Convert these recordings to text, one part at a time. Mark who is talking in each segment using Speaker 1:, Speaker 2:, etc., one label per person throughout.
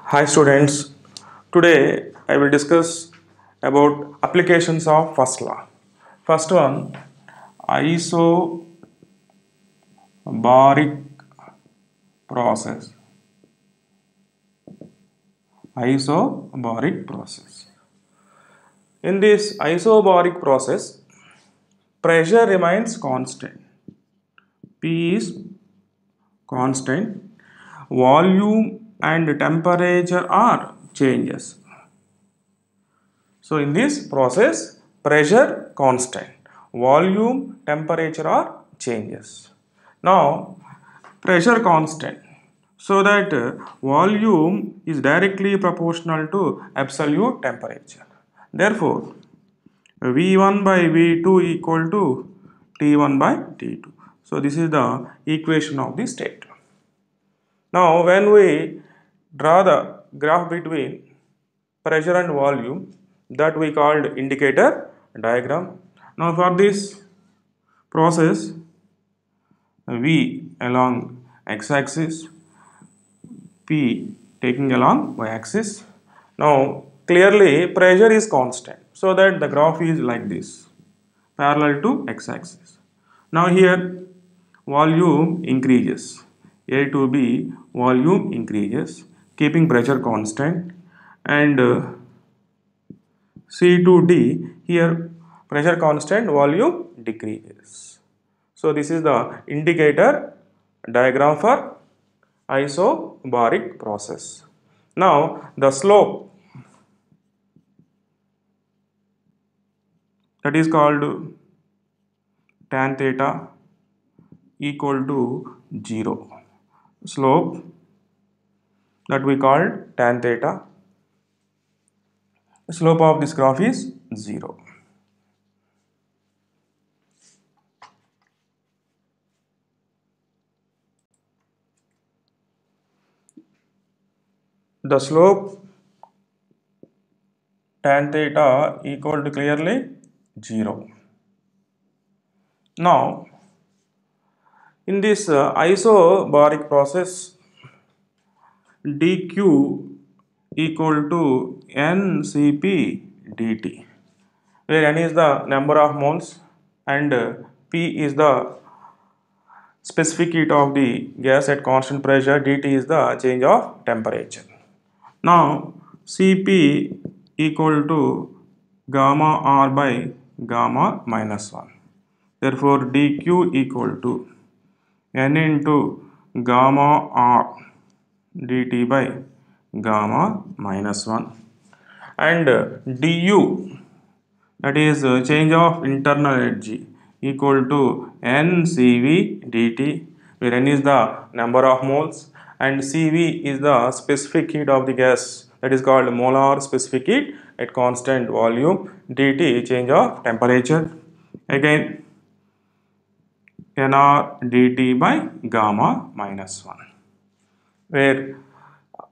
Speaker 1: Hi students, today I will discuss about applications of first law. First one, isobaric process. Isobaric process. In this isobaric process, pressure remains constant. P is constant. Volume and temperature are changes. So in this process, pressure constant, volume, temperature are changes. Now, pressure constant, so that volume is directly proportional to absolute temperature. Therefore, V1 by V2 equal to T1 by T2. So this is the equation of the state. Now, when we draw the graph between pressure and volume, that we called indicator diagram. Now for this process, V along x-axis, P taking along y-axis. Now clearly pressure is constant, so that the graph is like this, parallel to x-axis. Now here volume increases, A to B volume increases, keeping pressure constant, and C to D, here pressure constant, volume decreases. So this is the indicator diagram for isobaric process. Now the slope, that is called tan theta equal to 0. Slope that we call tan theta. The slope of this graph is 0. The slope tan theta equal to clearly 0. Now, in this isobaric process, dq equal to ncp dt, where n is the number of moles and p is the specific heat of the gas at constant pressure, dt is the change of temperature. Now, cp equal to gamma r by gamma minus 1. Therefore, dq equal to n into gamma r dt by gamma minus 1, and du, that is change of internal energy, equal to ncv dt, where n is the number of moles and cv is the specific heat of the gas, that is called molar specific heat at constant volume, dt change of temperature. Again nr dt by gamma minus 1, where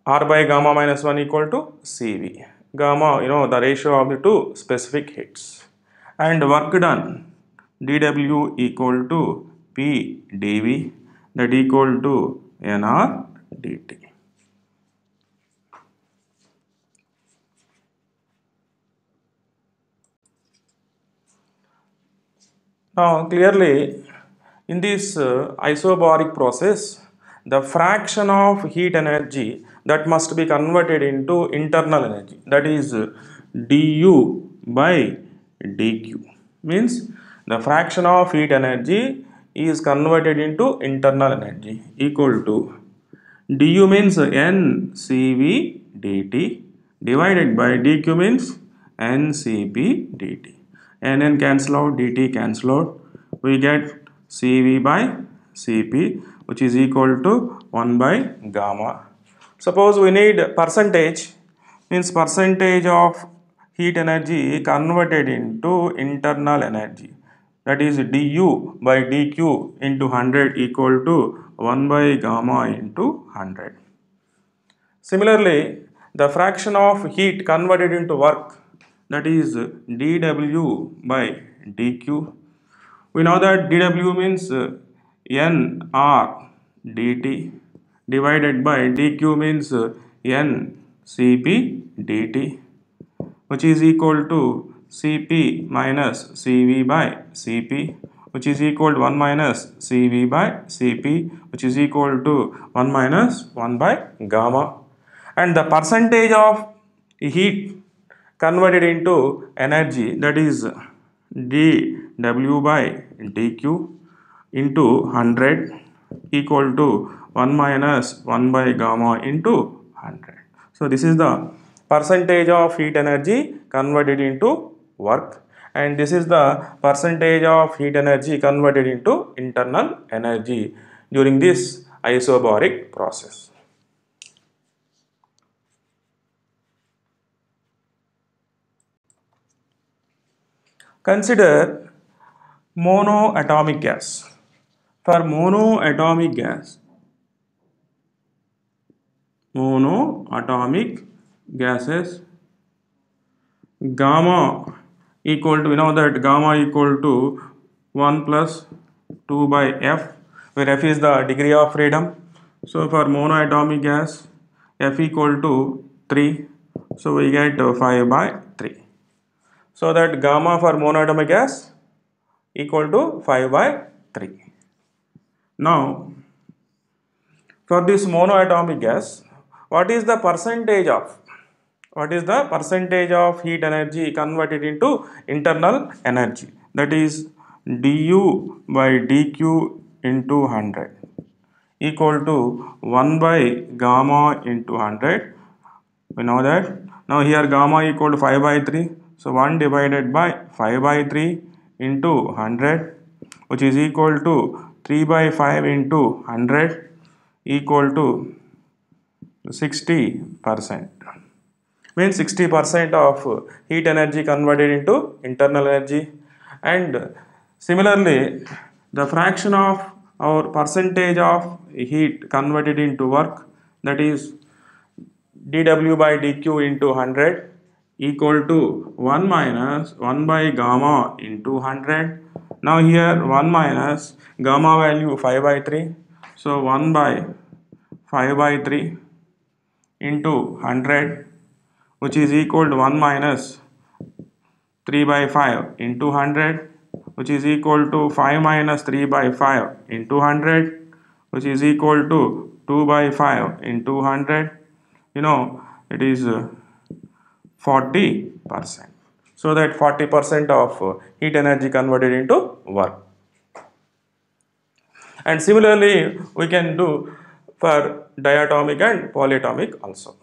Speaker 1: r by gamma minus 1 equal to cv. Gamma, the ratio of the two specific heats. And work done, dw equal to p dv, that equal to nr dt. Now clearly, in this isobaric process, the fraction of heat energy that must be converted into internal energy, that is du by dq, means the fraction of heat energy is converted into internal energy, equal to du means ncv dt divided by dq means ncp dt. N cancel out, dt cancel out, we get cv by cp, which is equal to 1 by gamma. Suppose we need percentage, means percentage of heat energy converted into internal energy, that is du by dq into 100 equal to 1 by gamma into 100. Similarly, the fraction of heat converted into work, that is dw by dq. We know that dw means nr dt divided by dq means n Cp dt, which is equal to Cp minus Cv by Cp, which is equal to 1 minus Cv by Cp, which is equal to 1 minus 1 by gamma. And the percentage of heat converted into energy, that is dW by dQ into 100 equal to 1 minus 1 by gamma into 100. So this is the percentage of heat energy converted into work, and this is the percentage of heat energy converted into internal energy during this isobaric process. Consider monoatomic gas. For monoatomic gases, gamma equal to, we know that gamma equal to 1 plus 2 by F, where F is the degree of freedom. So for monoatomic gas, F equal to 3, so we get 5 by 3. So that gamma for monoatomic gas equal to 5 by 3. Now, for this monoatomic gas, what is the percentage of heat energy converted into internal energy? That is du by dq into 100 equal to 1 by gamma into 100. We know that. Now here gamma equal to 5 by 3. So 1 divided by 5 by 3 into 100, which is equal to 3 by 5 into 100 equal to 60%. Means 60% of heat energy converted into internal energy. And similarly, the fraction of or percentage of heat converted into work, that is dW by dQ into 100 equal to 1 minus 1 by gamma into 100. Now here 1 minus gamma value 5 by 3. So 1 by 5 by 3 into 100, which is equal to 1 minus 3 by 5 into 100, which is equal to 5 minus 3 by 5 into 100, which is equal to 2 by 5 into 100. You know, it is 40%. So that 40% of heat energy converted into work. And similarly, we can do for diatomic and polyatomic also.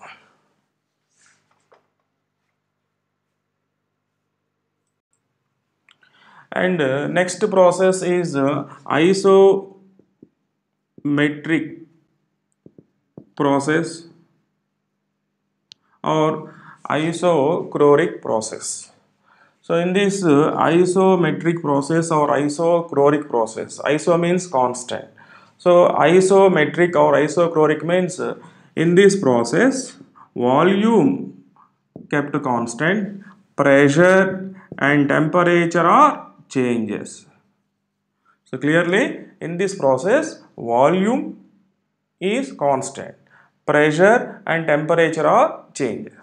Speaker 1: And next process is isometric process or isochronic process. So in this isometric process or isochronic process, iso means constant. So isometric or isochronic means in this process volume kept constant, pressure and temperature are changes. So clearly in this process volume is constant, pressure and temperature are changes.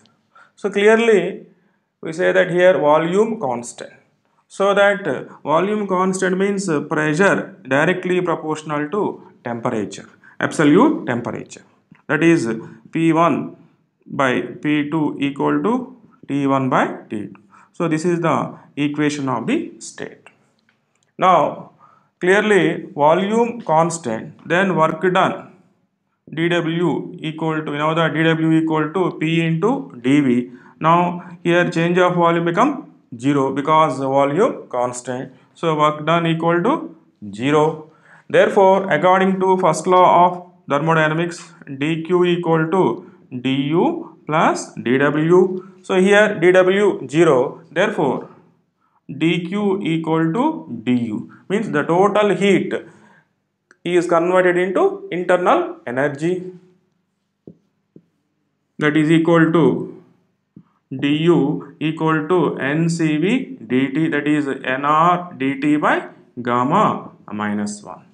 Speaker 1: So clearly we say that here volume constant. So that volume constant means pressure directly proportional to temperature, absolute temperature. That is P1 by P2 equal to T1 by T2. So this is the equation of the state. Now clearly volume constant, then work done dW equal to, you know that dW equal to P into dV. Now here change of volume become 0 because volume constant. So work done equal to 0. Therefore according to first law of thermodynamics, dQ equal to du plus dW. So here dW 0, therefore dQ equal to du, means the total heat is converted into internal energy, that is equal to du equal to NCV dt, that is nR dt by gamma minus 1.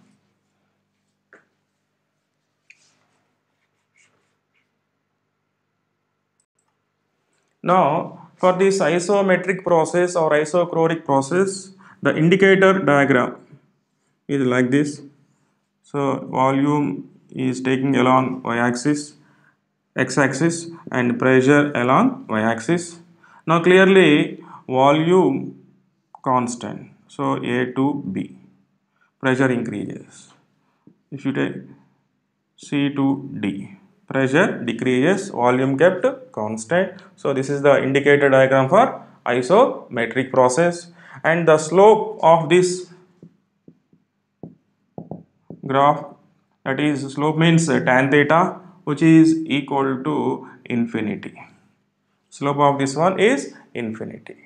Speaker 1: Now, for this isometric process or isochronic process, the indicator diagram is like this. So, volume is taking along y-axis, x-axis, and pressure along y-axis. Now, clearly, volume constant. So, A to B, pressure increases. If you take C to D, pressure decreases, volume kept constant. So this is the indicator diagram for isometric process, and the slope of this graph, that is slope means tan theta, which is equal to infinity. Slope of this one is infinity.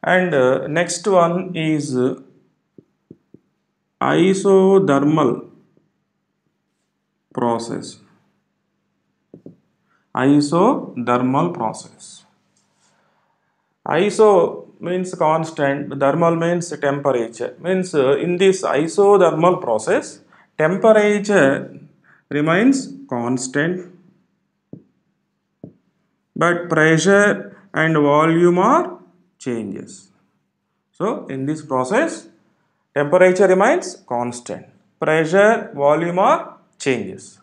Speaker 1: And next one is isothermal process. Isothermal process. Iso means constant, thermal means temperature. Means in this isothermal process, temperature remains constant, but pressure and volume are changes. So in this process, temperature remains constant, pressure, volume are changes.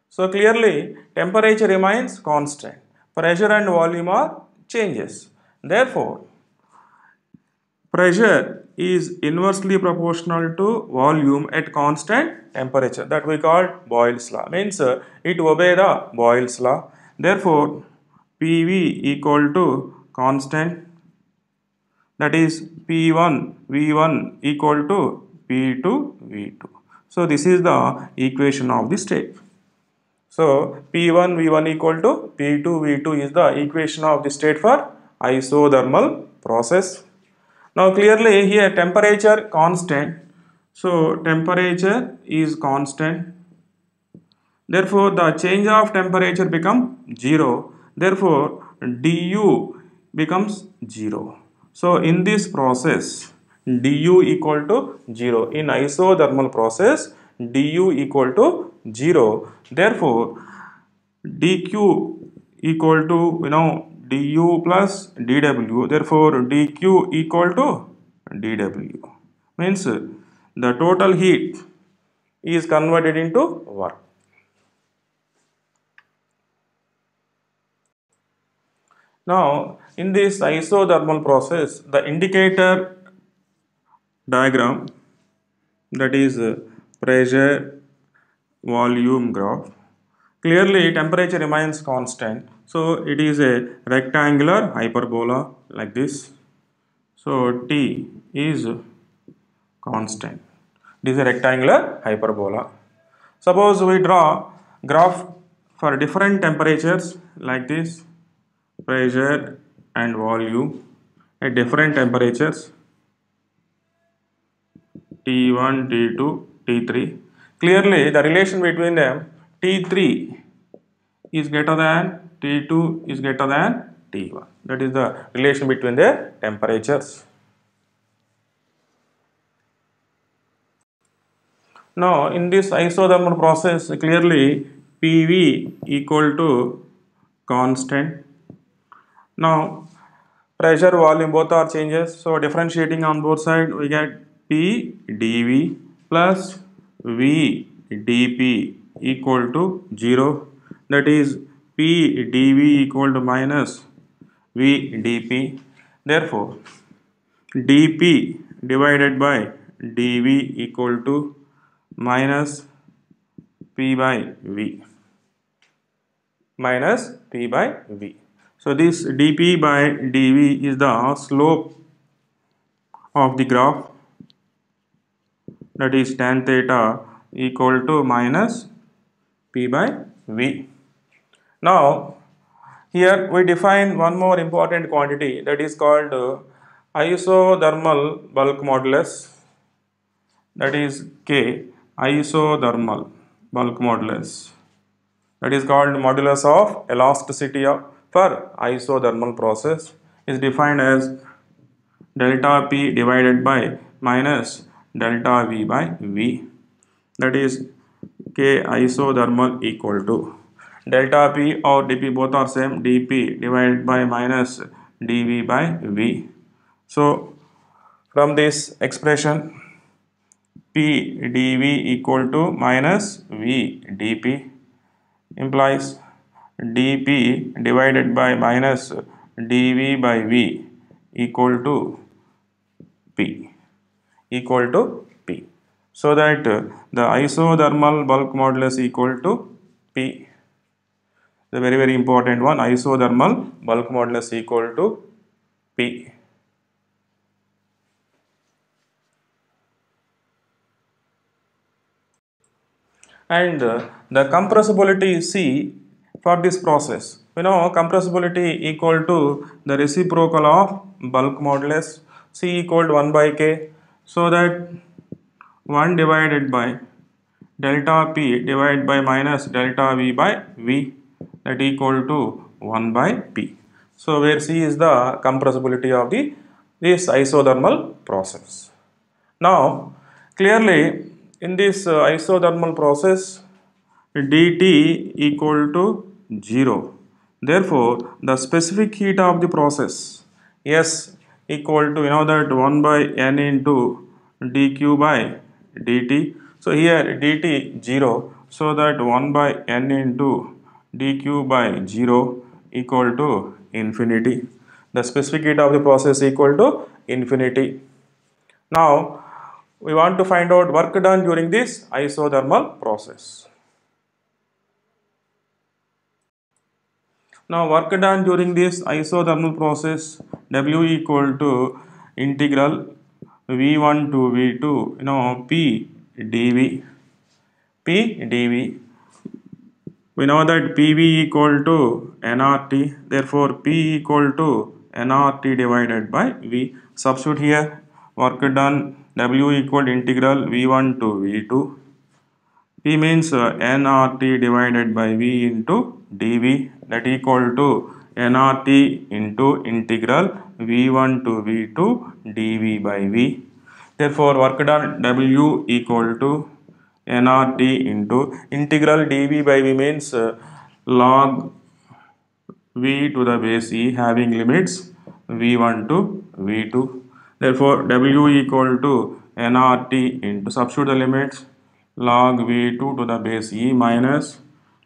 Speaker 1: So clearly, temperature remains constant, pressure and volume are changes. Therefore, pressure is inversely proportional to volume at constant temperature. That we call Boyle's law. Means it obeys the Boyle's law. Therefore, PV equal to constant, that is P1 V1 equal to P2 V2. So this is the equation of the state. So P1 V1 equal to P2 V2 is the equation of the state for isothermal process. Now clearly here temperature constant. So temperature is constant. Therefore the change of temperature become 0. Therefore du becomes 0. So in this process du equal to 0. In isothermal process du equal to 0. Therefore dq equal to du plus dw. Therefore dq equal to dw. Means the total heat is converted into work. Now, in this isothermal process, the indicator diagram, that is pressure volume graph, clearly temperature remains constant. So it is a rectangular hyperbola like this. So T is constant. It is a rectangular hyperbola. Suppose we draw graph for different temperatures like this, pressure and volume at different temperatures T1, T2, T3. Clearly the relation between them, T3 is greater than T2 is greater than T1. That is the relation between the temperatures. Now in this isothermal process, clearly PV equal to constant. Now pressure, volume both are changes. So differentiating on both sides, we get P dV plus V dP equal to 0. That is P dV equal to minus V dP. Therefore, dP divided by dV equal to minus P by V. Minus P by V. So this dP by dV is the slope of the graph, that is tan theta equal to minus P by V. Now here we define one more important quantity, that is called isothermal bulk modulus, that is K, isothermal bulk modulus, that is called modulus of elasticity for isothermal process, is defined as delta P divided by minus delta V by V. That is K isothermal equal to delta P or dP both are same, dP divided by minus dV by V. So from this expression P dV equal to minus V dP implies dP divided by minus dV by V equal to P equal to P. So that the isothermal bulk modulus equal to P. The very important one, isothermal bulk modulus equal to P. And the compressibility C for this process. We know compressibility equal to the reciprocal of bulk modulus C equal to 1 by K. So that 1 divided by delta P divided by minus delta V by V, that equal to 1 by P. So where C is the compressibility of this isothermal process. Now clearly in this isothermal process dT equal to 0. Therefore the specific heat of the process S equal to, you know, that 1 by N into dQ by dt. So here dt 0, so that 1 by N into dQ by 0 equal to infinity. The specific heat of the process equal to infinity. Now we want to find out work done during this isothermal process. Now work done during this isothermal process, W equal to integral V1 to V2, you know, P dV. P dV. We know that PV equal to nRT, therefore P equal to nRT divided by V. Substitute here, work done, W equal to integral V1 to V2. P means nRT divided by V into dV, that equal to nRT into integral V1 to V2 dV by V. Therefore work done, W equal to nRT into integral dV by V means log V to the base E having limits V1 to V2. Therefore W equal to nRT into, substitute the limits, log V2 to the base E minus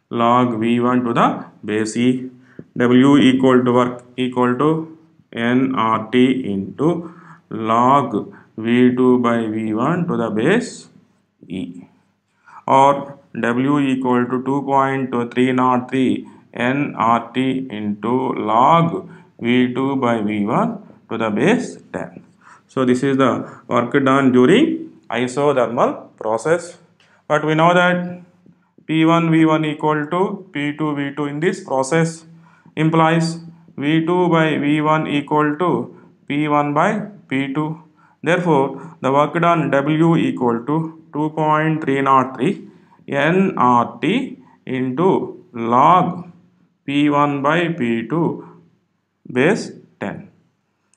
Speaker 1: log V1 to the base E. W equal to work equal to nRT into log V2 by V1 to the base E, or W equal to 2.303 nRT into log V2 by V1 to the base 10. So this is the work done during isothermal process. But we know that P1 V1 equal to P2 V2 in this process implies V2 by V1 equal to P1 by P2. Therefore the work done W equal to 2.303 nRT into log P1 by P2 base 10.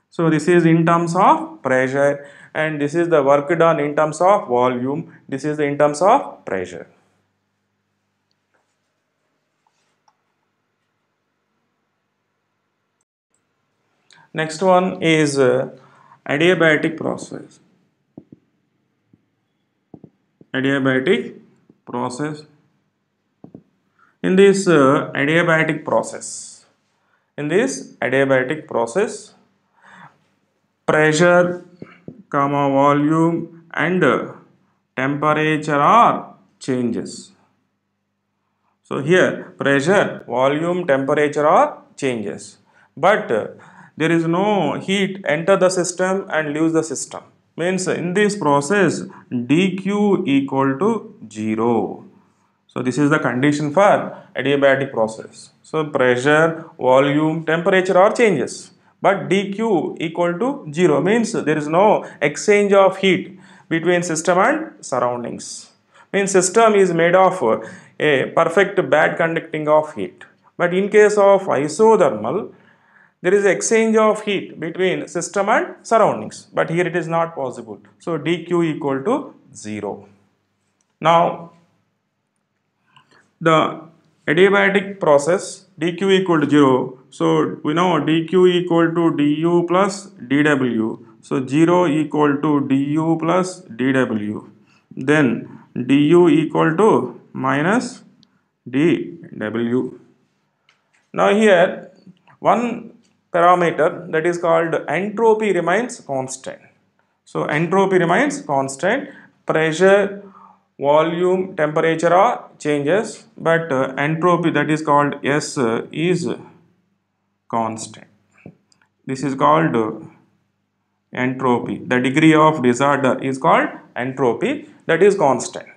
Speaker 1: So this is in terms of pressure, and this is the work done in terms of volume. This is in terms of pressure. Next one is adiabatic process. Adiabatic process. In this adiabatic process, pressure, volume and temperature are changes. So here pressure, volume, temperature are changes, but there is no heat enter the system and leaves the system. Means in this process dq equal to 0. So this is the condition for adiabatic process. So pressure, volume, temperature are changes, but dq equal to 0 means there is no exchange of heat between system and surroundings. Means system is made of a perfect bad conducting of heat. But in case of isothermal, there is exchange of heat between system and surroundings, but here it is not possible. So dq equal to 0. Now the adiabatic process dq equal to 0. So we know dq equal to du plus dw. So 0 equal to du plus dw. Then du equal to minus dw. Now here one parameter, that is called entropy, remains constant. So entropy remains constant. Pressure, volume, temperature are changes, but entropy, that is called S, is constant. This is called entropy. The degree of disorder is called entropy, that is constant.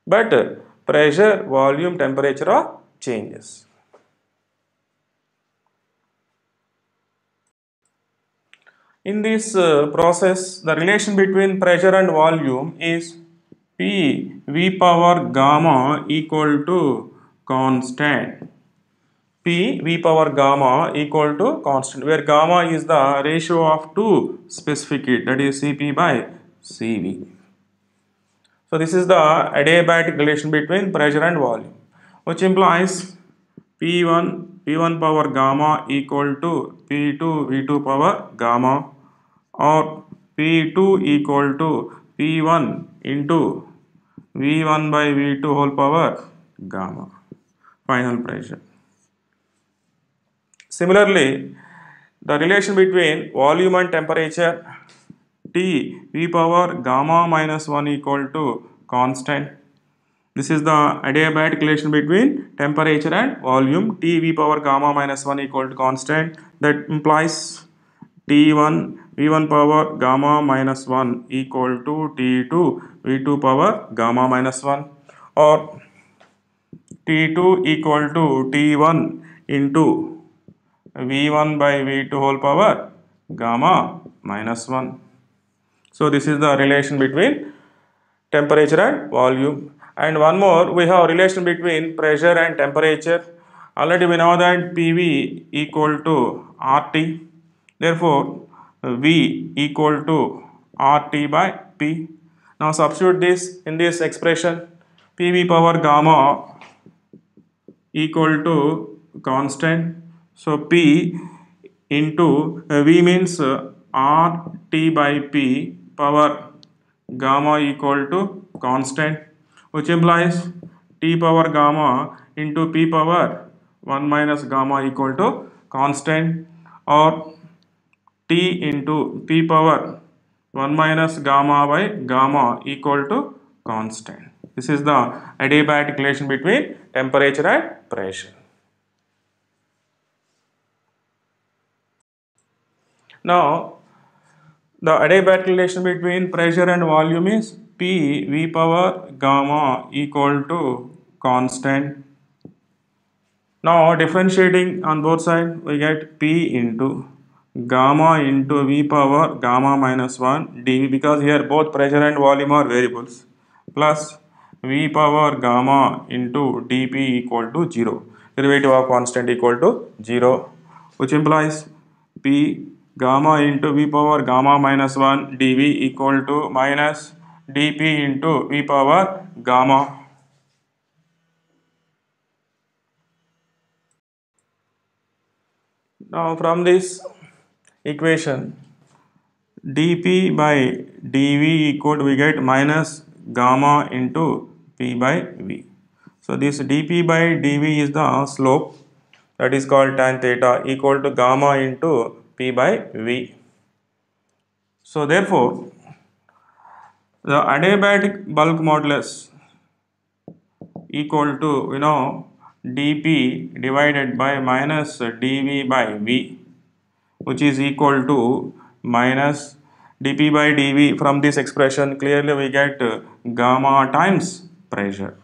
Speaker 1: But pressure, volume, temperature are changes. In this process, the relation between pressure and volume is P V power gamma equal to constant. P V power gamma equal to constant, where gamma is the ratio of two specific heat, that is Cp by Cv. So this is the adiabatic relation between pressure and volume, which implies P1 power gamma equal to P2 V2 power gamma, or P2 equal to P1 into V1 by V2 whole power gamma, final pressure. Similarly, the relation between volume and temperature, T V power gamma minus 1 equal to constant. This is the adiabatic relation between temperature and volume, T V power gamma minus 1 equal to constant. That implies T1 V1 power gamma minus 1 equal to T2 V2 power gamma minus 1, or T2 equal to T1 into V1 by V2 whole power gamma minus 1. So this is the relation between temperature and volume. And one more, we have relation between pressure and temperature. Already we know that PV equal to RT. Therefore, V equal to RT by P. Now substitute this in this expression. PV power gamma equal to constant. So P into V means RT by P power gamma equal to constant, which implies T power gamma into P power 1 minus gamma equal to constant, or T into P power 1 minus gamma by gamma equal to constant. This is the adiabatic relation between temperature and pressure. Now, the adiabatic relation between pressure and volume is P V power gamma equal to constant. Now differentiating on both sides, we get P into gamma into V power gamma minus 1 dV, because here both pressure and volume are variables, plus V power gamma into dP equal to 0. Derivative of constant equal to 0, which implies P gamma into V power gamma minus 1 dV equal to minus dP into V power gamma. Now from this equation, dP by dV equal to, we get minus gamma into P by V. So this dP by dV is the slope, that is called tan theta, equal to gamma into P by V. So therefore, the adiabatic bulk modulus equal to, dP divided by minus dV by V, which is equal to minus dP by dV. From this expression, clearly we get gamma times pressure.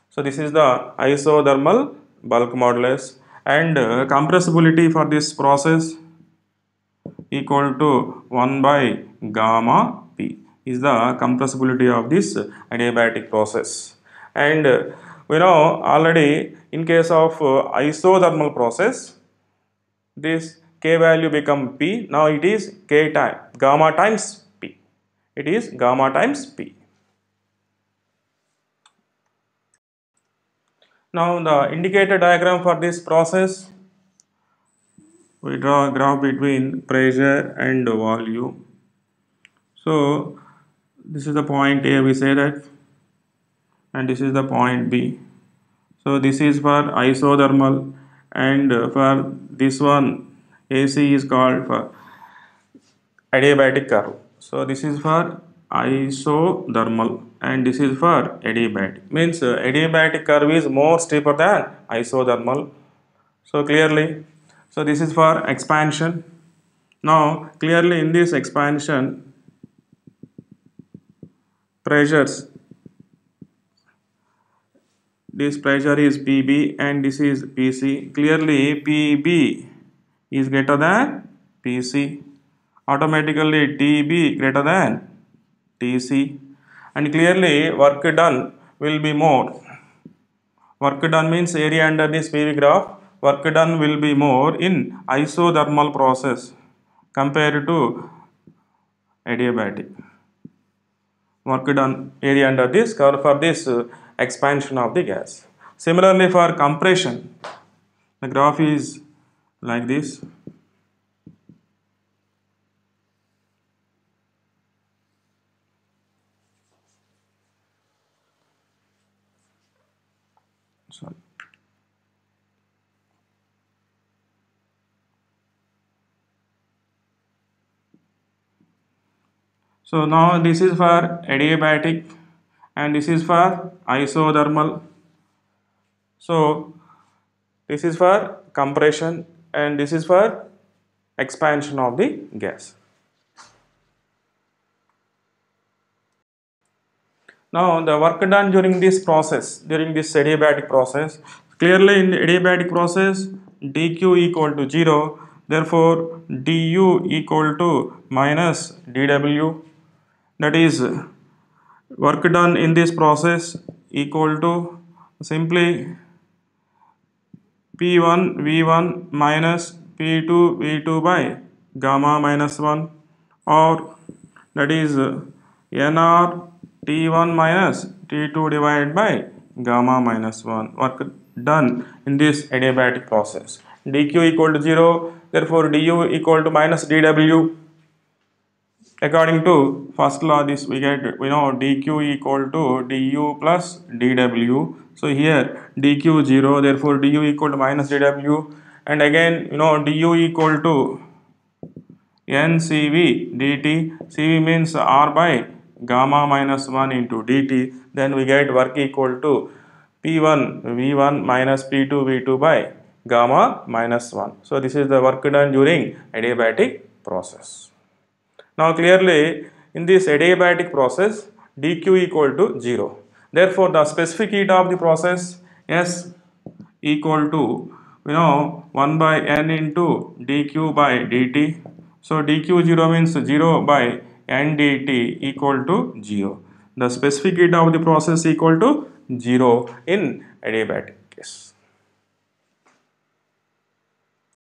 Speaker 1: So this is the isothermal bulk modulus, and compressibility for this process equal to 1 by gamma P is the compressibility of this adiabatic process. And we know already in case of isothermal process, this K value become P. Now it is K time gamma times P. It is gamma times P. Now the indicator diagram for this process, we draw a graph between pressure and volume. So this is the point A, we say that, and this is the point B. So this is for isothermal, and for this one AC is called for adiabatic curve. So this is for isothermal and this is for adiabatic. Means adiabatic curve is more steeper than isothermal. So clearly, so this is for expansion. Now clearly in this expansion, pressures, this pressure is PB and this is PC. Clearly PB is greater than PC. Automatically TB greater than TC, and clearly work done will be more. Work done means area under this PV graph. Work done will be more in isothermal process compared to adiabatic. Work done area under this curve for this expansion of the gas. Similarly for compression, the graph is like this. Sorry. So now this is for adiabatic and this is for isothermal. So this is for compression and this is for expansion of the gas. Now the work done during this process, during this adiabatic process, clearly in the adiabatic process dq equal to 0, therefore du equal to minus dw, that is work done in this process equal to simply P1 V1 minus P2 V2 by gamma minus 1, or that is NR T1 minus T2 divided by gamma minus 1. Work done in this adiabatic process. dq equal to 0, therefore du equal to minus dw. According to first law, this we know dq equal to du plus dw. So here dq 0, therefore du equal to minus dw, and again du equal to ncv dt. Cv means r by gamma minus 1 into dt. Then we get work equal to P1 V1 minus P2 V2 by gamma minus 1. So this is the work done during adiabatic process. Now clearly in this adiabatic process dq equal to 0. Therefore the specific heat of the process S equal to 1 by n into dq by dt. So dq 0 means 0 by n dt equal to 0. The specific heat of the process equal to 0 in adiabatic case.